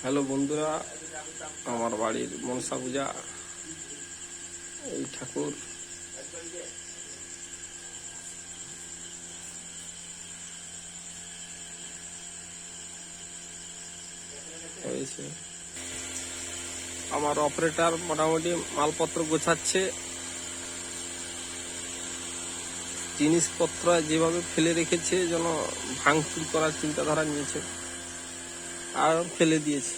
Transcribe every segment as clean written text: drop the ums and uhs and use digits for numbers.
Hello বন্ধুরা, আমার বাড়ির মনসা পূজা। এই ঠাকুর হয়েছে। আমার অপারেটর মোটামুটি মালপত্র গোছাচ্ছে। জিনিসপত্র যেভাবে ফেলে রেখেছে যেন ভাঙচুর করার চিন্তাধারা নিয়েছে, আর ফেলে দিয়েছে।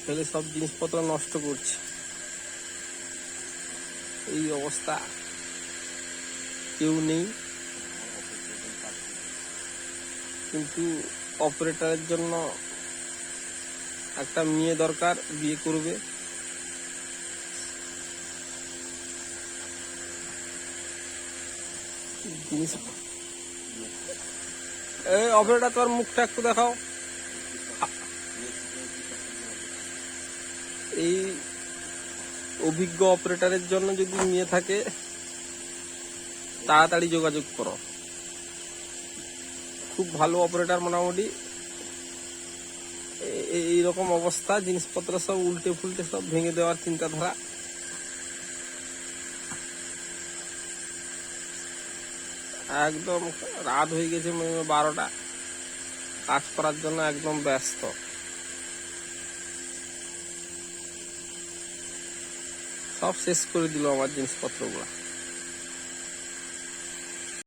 ফেলে সব জিনিসপত্র নষ্ট করছে। এই অবস্থা, কেউ নেই, কিন্তু অপারেটরের জন্য একটা মেয়ে দরকার, বিয়ে করবে। এই অপারেটর, তোমার মুখটা একটু দেখাও। এই অভিজ্ঞ অপারেটরের জন্য যদি মেয়ে থাকে তাড়াতাড়ি যোগাযোগ করো। খুব ভালো অপারেটর মোটামুটি। এইরকম অবস্থা, জিনিসপত্র সব উল্টে ফুলটে সব ভেঙে দেওয়ার চিন্তাধারা। একদম রাত হয়ে গেছে 12টা। কাজ করার জন্য একদম ব্যস্ত। সব শেষ করে দিল আমার জিনিসপত্রগুলো।